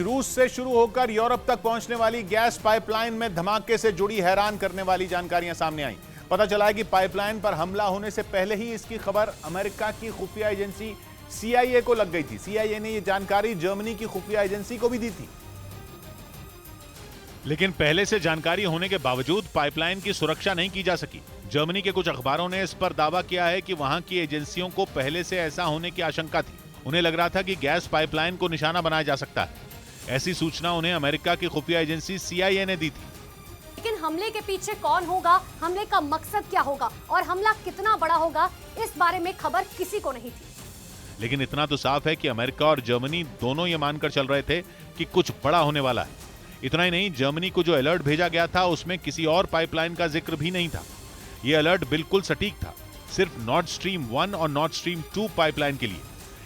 रूस से शुरू होकर यूरोप तक पहुंचने वाली गैस पाइपलाइन में धमाके से जुड़ी हैरान करने वाली जानकारियां सामने आई। पता चला है कि पाइपलाइन पर हमला होने से पहले ही इसकी खबर अमेरिका की खुफिया एजेंसी CIA को लग गई थी। CIA ने यह जानकारी जर्मनी की खुफिया एजेंसी को भी दी थी। लेकिन पहले से जानकारी होने के बावजूद पाइपलाइन की सुरक्षा नहीं की जा सकी। जर्मनी के कुछ अखबारों ने इस पर दावा किया है कि वहां की एजेंसियों को पहले से ऐसा होने की आशंका थी। उन्हें लग रहा था कि गैस पाइपलाइन को निशाना बनाया जा सकता है। ऐसी सूचना उन्हें अमेरिका की खुफिया एजेंसी CIA ने दी थी। लेकिन हमले के पीछे कौन होगा, हमले का मकसद क्या होगा और हमला कितना बड़ा होगा, इस बारे में खबर किसी को नहीं थी। लेकिन इतना तो साफ है कि अमेरिका और जर्मनी दोनों ये मानकर चल रहे थे कि कुछ बड़ा होने वाला है। इतना ही नहीं, जर्मनी को जो अलर्ट भेजा गया था उसमें किसी और पाइपलाइन का जिक्र भी नहीं था। यह अलर्ट बिल्कुल सटीक था, सिर्फ नॉर्ड स्ट्रीम 1 और नॉर्ड स्ट्रीम 2 पाइपलाइन के लिए।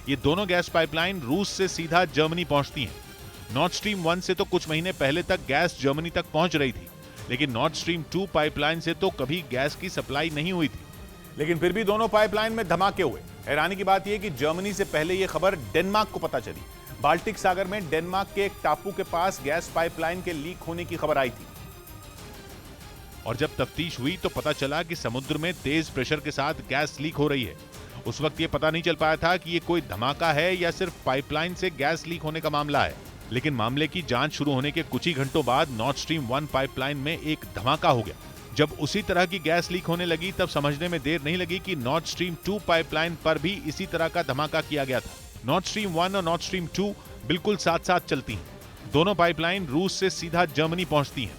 ये दोनों गैस पाइपलाइन रूस से सीधा जर्मनी पहुंचती हैं। नॉर्ड स्ट्रीम 1 से तो कुछ महीने पहले तक गैस जर्मनी तक पहुंच रही थी, लेकिन नॉर्ड स्ट्रीम 2 पाइपलाइन से तो कभी गैस की सप्लाई नहीं हुई थी। लेकिन फिर भी दोनों पाइपलाइन में धमाके हुए। हैरानी की बात यह कि जर्मनी से पहले यह खबर डेनमार्क को पता चली। बाल्टिक सागर में डेनमार्क के एक टापू के पास गैस पाइपलाइन के लीक होने की खबर आई थी। और जब तफ्तीश हुई तो पता चला कि समुद्र में तेज प्रेशर के साथ गैस लीक हो रही है। उस वक्त ये पता नहीं चल पाया था कि ये कोई धमाका है या सिर्फ पाइपलाइन से गैस लीक होने का मामला है। लेकिन मामले की जांच शुरू होने के कुछ ही घंटों बाद नॉर्ड स्ट्रीम 1 पाइपलाइन में एक धमाका हो गया। जब उसी तरह की गैस लीक होने लगी तब समझने में देर नहीं लगी कि नॉर्ड स्ट्रीम 2 पाइपलाइन पर भी इसी तरह का धमाका किया गया था। नॉर्ड स्ट्रीम 1 और नॉर्ड स्ट्रीम 2 बिल्कुल साथ साथ चलती हैं। दोनों पाइपलाइन रूस से सीधा जर्मनी पहुंचती हैं।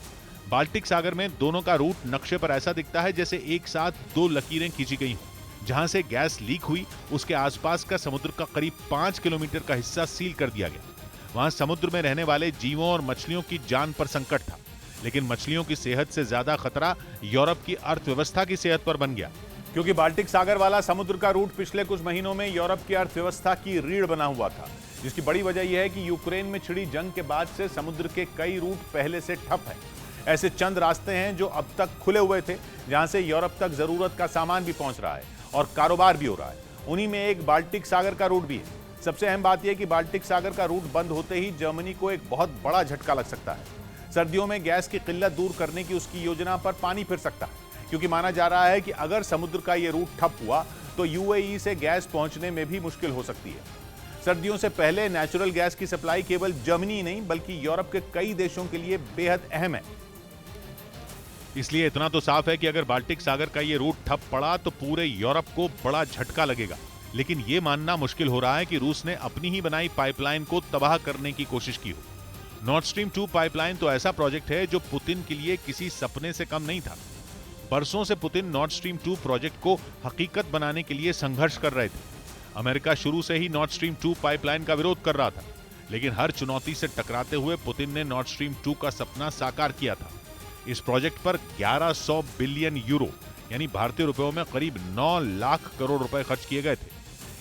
बाल्टिक सागर में दोनों का रूट नक्शे पर ऐसा दिखता है जैसे एक साथ दो लकीरें खींची गई हों। जहां से गैस लीक हुई उसके आसपास का समुद्र का करीब 5 किलोमीटर का हिस्सा सील कर दिया गया। वहां समुद्र में रहने वाले जीवों और मछलियों की जान पर संकट था, लेकिन मछलियों की सेहत से ज्यादा खतरा यूरोप की अर्थव्यवस्था की सेहत पर बन गया। क्योंकि बाल्टिक सागर वाला समुद्र का रूट पिछले कुछ महीनों में यूरोप की अर्थव्यवस्था की रीढ़ बना हुआ था, जिसकी बड़ी वजह यह है कि यूक्रेन में छिड़ी जंग के बाद से समुद्र के कई रूट पहले से ठप हैं। ऐसे चंद रास्ते हैं जो अब तक खुले हुए थे, जहां से यूरोप तक जरूरत का सामान भी पहुंच रहा है और कारोबार भी हो रहा है। उन्हीं में एक बाल्टिक सागर का रूट भी है। सबसे अहम बात यह कि बाल्टिक सागर का रूट बंद होते ही जर्मनी को एक बहुत बड़ा झटका लग सकता है। सर्दियों में गैस की किल्लत दूर करने की उसकी योजना पर पानी फिर सकता है, क्योंकि माना जा रहा है कि अगर समुद्र का यह रूट ठप हुआ तो UAE से गैस पहुंचने में भी मुश्किल हो सकती है। सर्दियों से पहले नेचुरल गैस की सप्लाई केवल जर्मनी नहीं बल्कि यूरोप के कई देशों के लिए बेहद अहम है। इसलिए इतना तो साफ है कि अगर बाल्टिक सागर का ये रूट ठप पड़ा तो पूरे यूरोप को बड़ा झटका लगेगा। लेकिन ये मानना मुश्किल हो रहा है कि रूस ने अपनी ही बनाई पाइपलाइन को तबाह करने की कोशिश की हो। नॉर्ड स्ट्रीम 2 पाइपलाइन तो ऐसा प्रोजेक्ट है जो पुतिन के लिए किसी सपने से कम नहीं था। बरसों से पुतिन नॉर्ड स्ट्रीम 2 प्रोजेक्ट को हकीकत बनाने के लिए संघर्ष कर रहे थे। अमेरिका शुरू से ही नॉर्ड स्ट्रीम 2 पाइपलाइन का विरोध कर रहा था, लेकिन हर चुनौती से टकराते हुए पुतिन ने नॉर्ड स्ट्रीम 2 का सपना साकार किया था। इस प्रोजेक्ट पर 1100 बिलियन यूरो यानी भारतीय रुपयों में करीब 9 लाख करोड़ रुपए खर्च किए गए थे।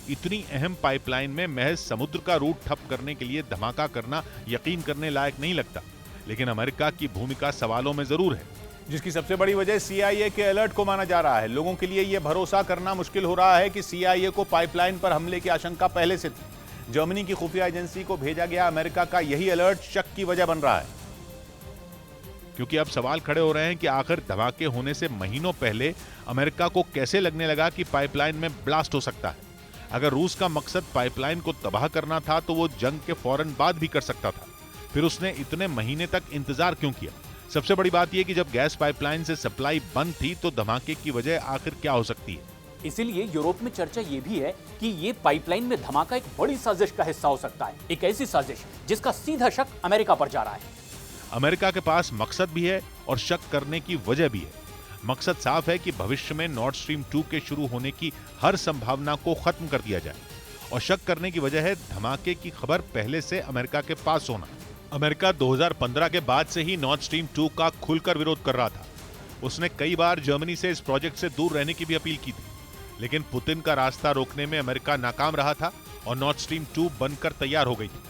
इतनी अहम पाइपलाइन में महज समुद्र का रूट ठप करने के लिए धमाका करना यकीन करने लायक नहीं लगता, लेकिन अमेरिका की भूमिका सवालों में जरूर है, जिसकी सबसे बड़ी वजह CIA के अलर्ट को माना जा रहा है। लोगों के लिए यह भरोसा करना मुश्किल हो रहा है कि CIA को पाइपलाइन पर हमले की आशंका पहले से थी। जर्मनी की खुफिया एजेंसी को भेजा गया अमेरिका का यही अलर्ट शक की वजह बन रहा है। क्योंकि अब सवाल खड़े हो रहे हैं कि आखिर धमाके होने से महीनों पहले अमेरिका को कैसे लगने लगा कि पाइपलाइन में ब्लास्ट हो सकता है। अगर रूस का मकसद पाइपलाइन को तबाह करना था तो वो जंग के फौरन बाद भी कर सकता था। फिर उसने इतने महीने तक इंतजार क्यों किया? सबसे बड़ी बात यह कि जब गैस पाइपलाइन से सप्लाई बंद थी तो धमाके की वजह आखिर क्या हो सकती है? इसीलिए यूरोप में चर्चा ये भी है कि ये पाइपलाइन में धमाका एक बड़ी साजिश का हिस्सा हो सकता है, एक ऐसी साजिश जिसका सीधा शक अमेरिका पर जा रहा है। अमेरिका के पास मकसद भी है और शक करने की वजह भी है। मकसद साफ है कि भविष्य में नॉर्ड स्ट्रीम 2 के शुरू होने की हर संभावना को खत्म कर दिया जाए, और शक करने की वजह है धमाके की खबर पहले से अमेरिका के पास होना। अमेरिका 2015 के बाद से ही नॉर्ड स्ट्रीम 2 का खुलकर विरोध कर रहा था। उसने कई बार जर्मनी से इस प्रोजेक्ट से दूर रहने की भी अपील की थी, लेकिन पुतिन का रास्ता रोकने में अमेरिका नाकाम रहा था और नॉर्ड स्ट्रीम 2 बनकर तैयार हो गई थी।